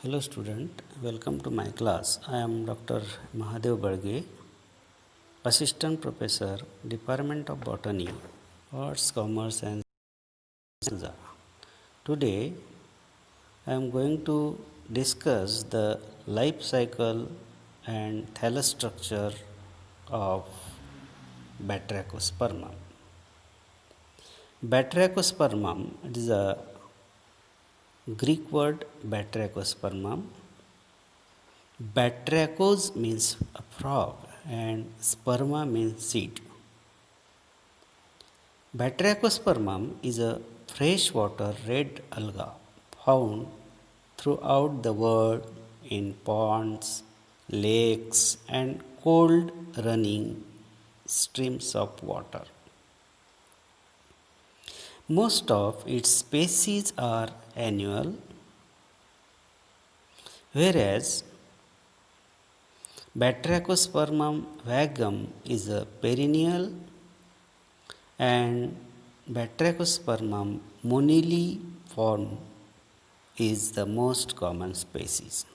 Hello student, welcome to my class. I am Dr. Mahadev Barge, Assistant Professor, Department of Botany, Arts, Commerce and Science. Today I am going to discuss the life cycle and thallus structure of Batrachospermum. Batrachospermum, it is a Greek word Batrachospermum. Batrachos means a frog and sperma means seed. Batrachospermum is a freshwater red alga found throughout the world in ponds, lakes, and cold running streams of water. Most of its species are annual, whereas Batrachospermum vagum is a perennial and Batrachospermum moniliform is the most common species.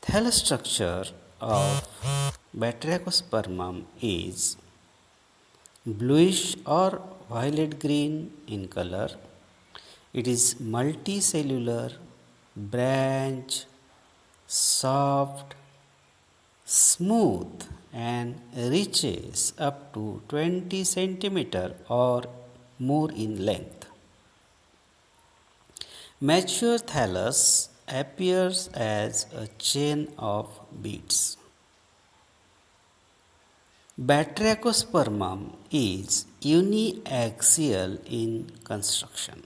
Thallus structure of Batrachospermum is bluish or violet green in color. It is multicellular, branch, soft, smooth and reaches up to 20 centimeter or more in length. Mature thallus appears as a chain of beads. Batrachospermum is uniaxial in construction.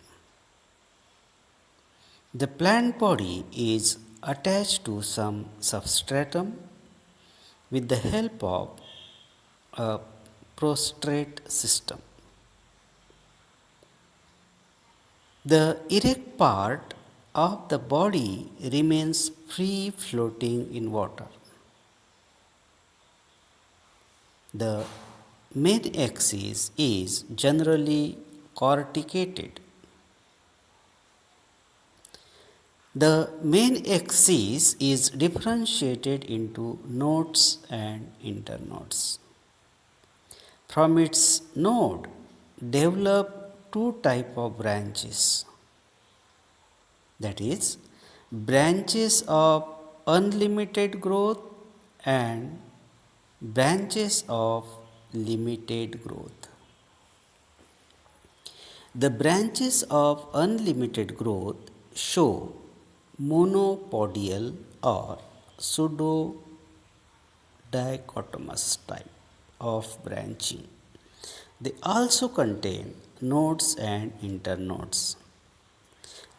The plant body is attached to some substratum with the help of a prostrate system. The erect part of the body remains free floating in water. The main axis is generally corticated. The main axis is differentiated into nodes and internodes. From its node develop two types of branches, that is, branches of unlimited growth and branches of limited growth. The branches of unlimited growth show monopodial or pseudo dichotomous type of branching. They also contain nodes and internodes.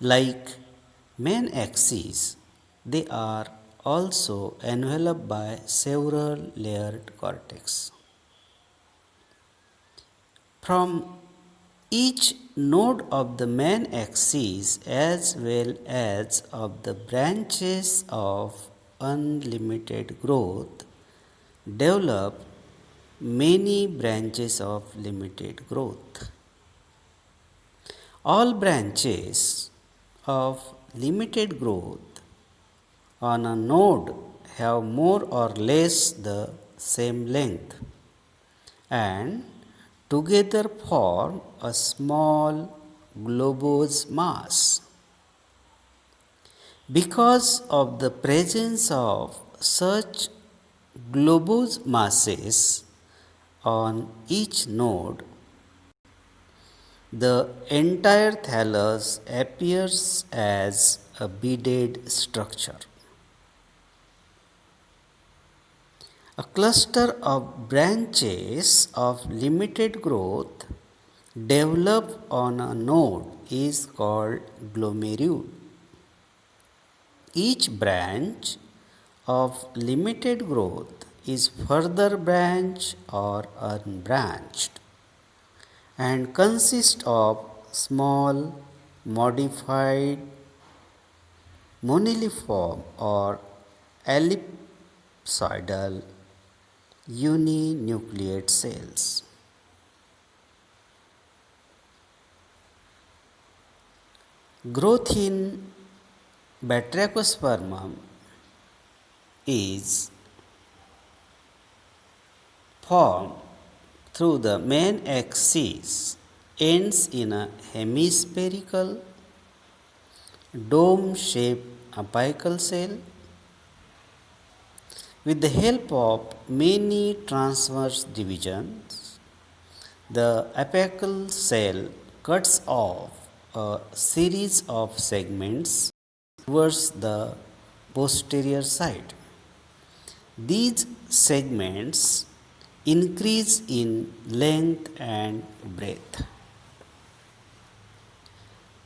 Like main axis, they are also enveloped by several layered cortex. From each node of the main axis as well as of the branches of unlimited growth develop many branches of limited growth. All branches of limited growth on a node have more or less the same length and together form a small globose mass. Because of the presence of such globose masses on each node, the entire thallus appears as a beaded structure. A cluster of branches of limited growth developed on a node is called glomerule. Each branch of limited growth is further branched or unbranched and consists of small modified moniliform or ellipsoidal uninucleate cells. Growth in Batrachospermum is formed through the main axis, ends in a hemispherical dome-shaped apical cell. With the help of many transverse divisions, the apical cell cuts off a series of segments towards the posterior side. These segments increase in length and breadth.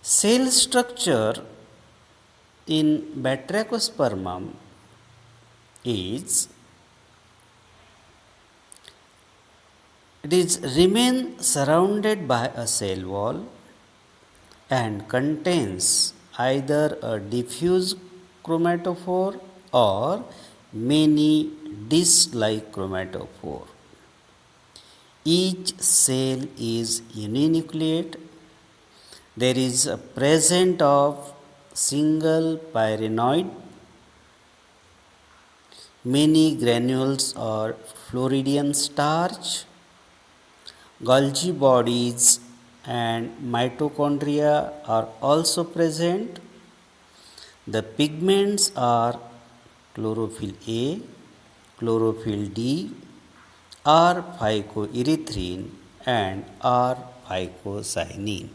Cell structure in Batrachospermum is remain surrounded by a cell wall and contains either a diffuse chromatophore or many disc-like chromatophore. Each cell is uninucleate. There is a presence of single pyrenoid, many granules or Floridian starch, Golgi bodies and mitochondria are also present. The pigments are chlorophyll A, chlorophyll D, R-phycoerythrin and R-phycocyanin.